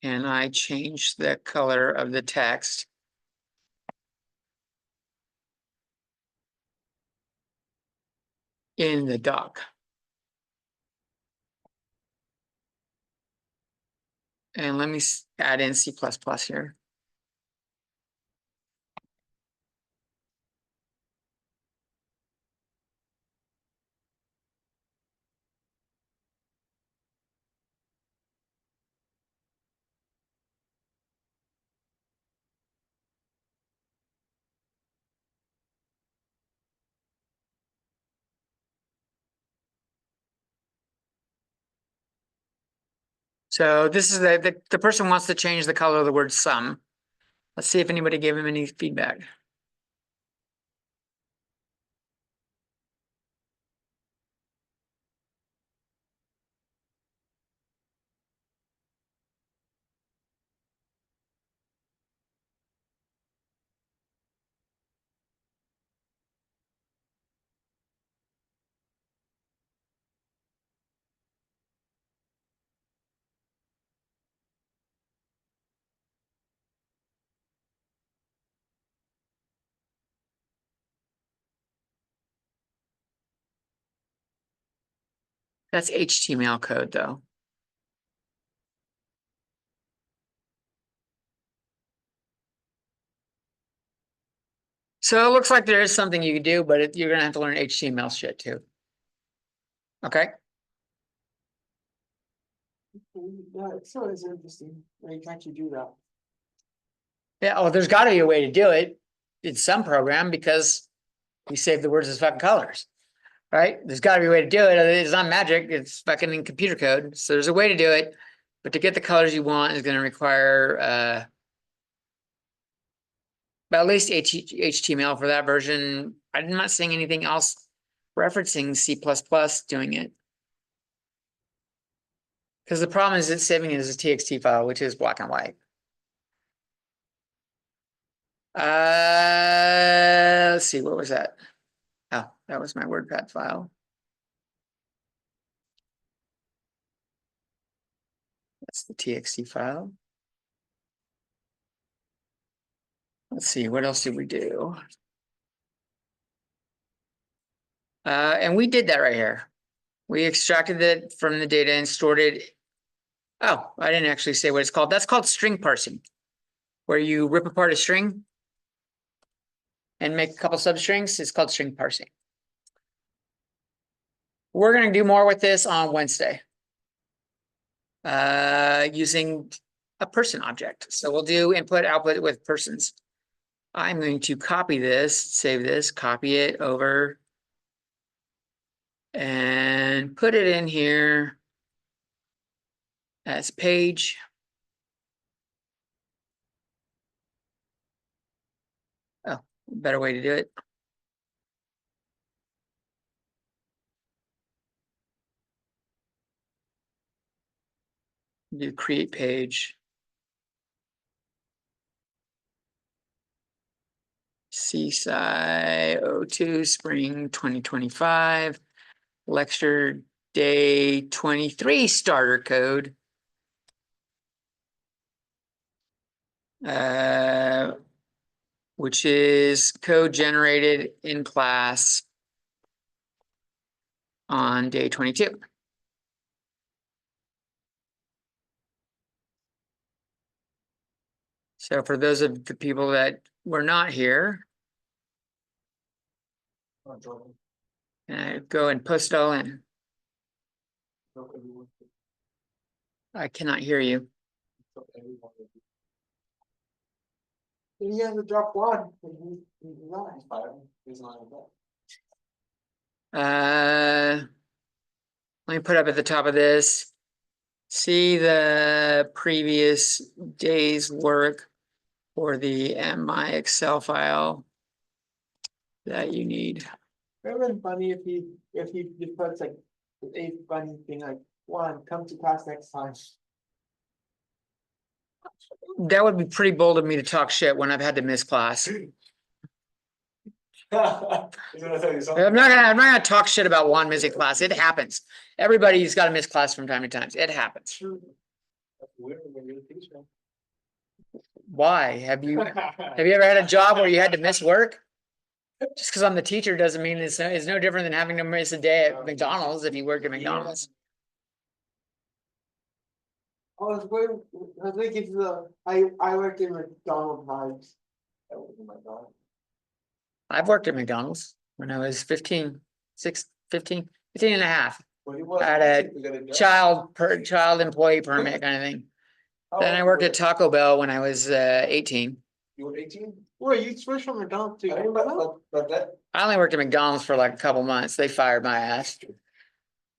And I change the color of the text. In the doc. And let me add in C++ here. So this is the person wants to change the color of the word some. Let's see if anybody gave him any feedback. That's HTML code though. So it looks like there is something you can do, but you're gonna have to learn HTML shit too. Okay, Yeah, so it's interesting, like, can't you do that? yeah, oh, there's gotta be a way to do it in some program because we save the words as fucking colors. Right? There's gotta be a way to do it. It's not magic, it's fucking in computer code. So there's a way to do it. But to get the colors you want is gonna require at least HTML for that version. I'm not seeing anything else referencing C++ doing it. Because the problem is it's saving it as a TXT file, which is black and white. Let's see, what was that? Oh, that was my WordPad file. That's the TXT file. Let's see, what else did we do? And we did that right here. We extracted it from the data and stored it. Oh, I didn't actually say what it's called. That's called string parsing, where you rip apart a string and make a couple substrings. It's called string parsing. We're going to do more with this on Wednesday. Using a person object. So we'll do input output with persons. I'm going to copy this, save this, copy it over, and put it in here as page. Oh, better way to do it. Do create page. CSCI 02 spring 2025 lecture day 23 starter code. Which is code generated in class on day 22. So for those of the people that were not here, go and post all in. I cannot hear you. He has to drop one. Let me put up at the top of this. See the previous day's work for the MI Excel file that you need. It would have been funny if he just puts like a funny thing like, one, come to class next time. That would be pretty bold of me to talk shit when I've had to miss class. I'm not gonna talk shit about Juan missing class. It happens. Everybody's got to miss class from time to time. It happens. Why? Have you ever had a job where you had to miss work? Just because I'm the teacher doesn't mean it's no different than having to miss a day at McDonald's if you work at McDonald's. I was thinking I worked in McDonald's vibes. I've worked at McDonald's when I was 15 and a half. I had a child employee permit kind of thing. Then I worked at Taco Bell when I was 18. You were 18? Wait, you switched from McDonald's to I only worked at McDonald's for like a couple months. They fired my ass.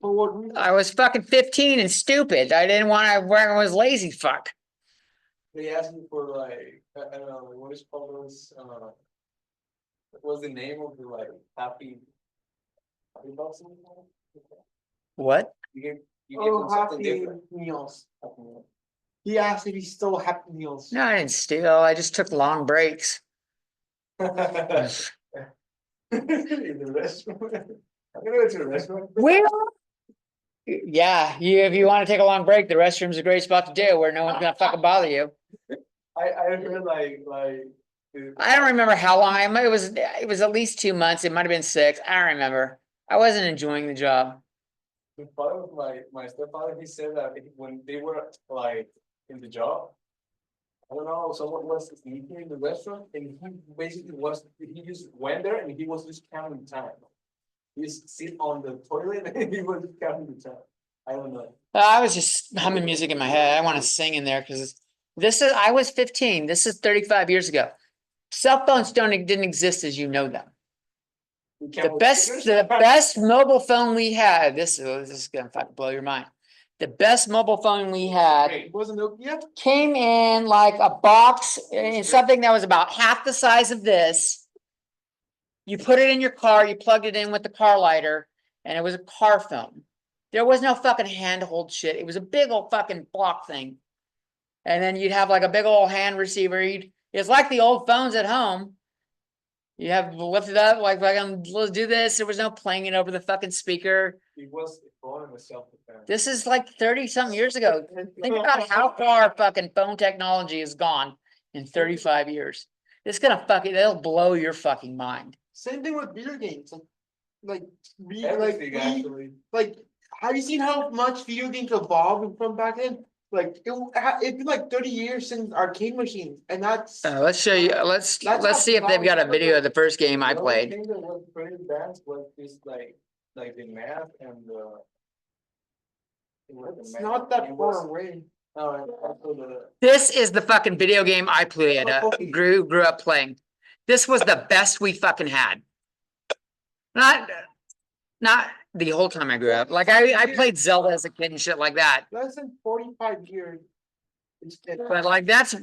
For what reason? I was fucking 15 and stupid. I didn't want to work. I was lazy. Fuck. They asked me for like, I don't know, what is called those, what was the name of the like happy box? What? You gave Oh, them something Happy different. Meals. He asked if he stole Happy Meals. No, I didn't steal. I just took long breaks. In the restaurant. I'm gonna go to the restaurant. Where? Yeah, if you want to take a long break, the restroom's a great spot to do where no one's gonna fucking bother you. I heard like. I don't remember how long. It was at least 2 months. It might have been 6. I don't remember. I wasn't enjoying the job. The father of my stepfather, he said that when they were like in the job, I don't know, someone was eating in the restaurant and he basically he just went there and he was just counting time. He just sit on the toilet and he was just counting the time. I don't know. I was just humming music in my head. I want to sing in there because I was 15. This is 35 years ago. Cell phones didn't exist as you know them. The best mobile phone we had, this is gonna fucking blow your mind. The best mobile phone we had Wait, wasn't Nokia? came in like a box, something that was about half the size of this. You put it in your car, you plugged it in with the car lighter, and it was a car phone. There was no fucking handhold shit. It was a big old fucking block thing. And then you'd have like a big old hand receiver. It's like the old phones at home. You have to lift it up, like fucking, let's do this. There was no playing it over the fucking speaker. He was calling himself defense. This is like 30-something years ago. Think about how far fucking phone technology has gone in 35 years. It's gonna it'll blow your fucking mind. Same thing with video games. Everything actually. Like, have you seen how much video games evolved from back then? Like, it's been like 30 years since arcade machines, and that's Let's show you. Let's see if they've got a video of the first game I The only played. thing that was pretty advanced was just like the math and the. it's not that far away. This is the fucking video game I played. Grew up playing. This was the best we fucking had. Not the whole time I grew up. Like I played Zelda as a kid and shit like that. Less than 45 years. But like this was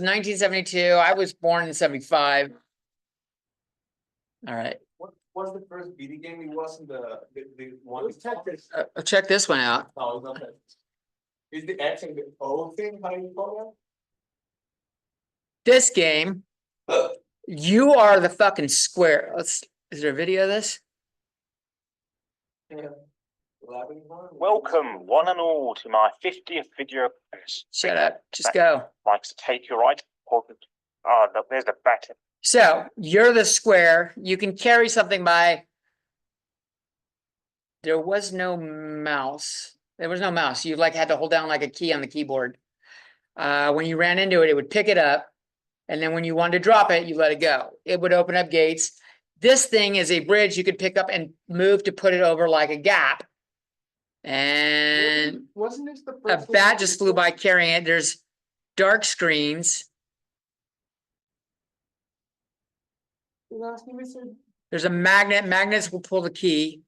1972. I was born in 75. All right. What was the first video game? It wasn't the one. Check this one out. No, it's not that. Is the X and the O thing how you call This game, you are the fucking square. Is there a video of this? that? Welcome, one and all, to my 50th video. Shut up. Just go. Likes to take your right. Oh, look, there's the button. So you're the square. You can carry something by. There was no mouse. There was no mouse. You like had to hold down like a key on the keyboard. When you ran into it, it would pick it up. And then when you wanted to drop it, you let it go. It would open up gates. This thing is a bridge you could pick up and move to put it over like a gap. And Wasn't this the a first bat just flew by carrying it. There's dark screens. There's a magnet. Magnets will pull the key.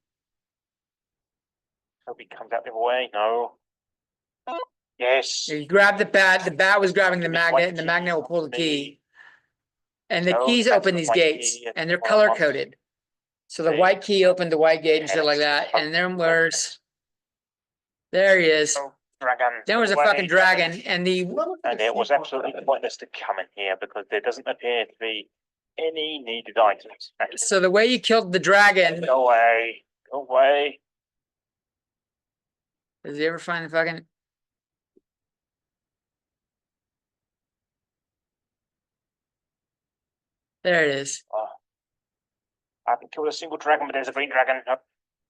Hope he comes out the other way. No. Yes. You grab the bat. The bat was grabbing the magnet, and the magnet will pull the key. And the No, keys that's open the these white gates, key. and they're color coded. So the Okay. white key opened the white gate and shit like that. And then there he is. Oh, dragon. There was a away. fucking dragon, and And it was absolutely pointless to come in here because there doesn't appear to be any needed items. so the way you killed the dragon. Go away. Go away. Does he ever find the fucking? There it is. Oh. I haven't killed a single dragon, but there's a green dragon. Oh,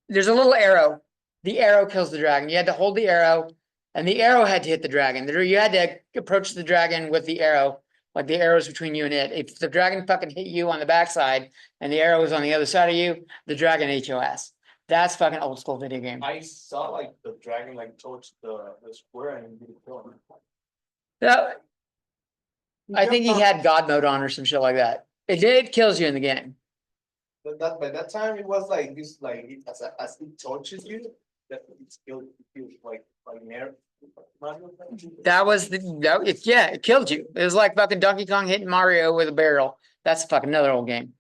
There's a little arrow. The arrow kills the dragon. You had to hold the arrow, and the arrow had to hit the dragon. You had to approach the dragon with the arrow, like the arrow's between you and it. If the dragon fucking hit you on the backside and the arrow was on the other side of you, the dragon ate your ass. That's fucking old school video game. I saw like the dragon like touch the square and he killed him. Yeah, I think he had God mode on or some shit like that. It kills you in the game. But by that time it was like this, like as it touches you, that it's killed, like Mario. That was yeah, it killed you. It was like fucking Donkey Kong hitting Mario with a barrel. That's fucking another old game.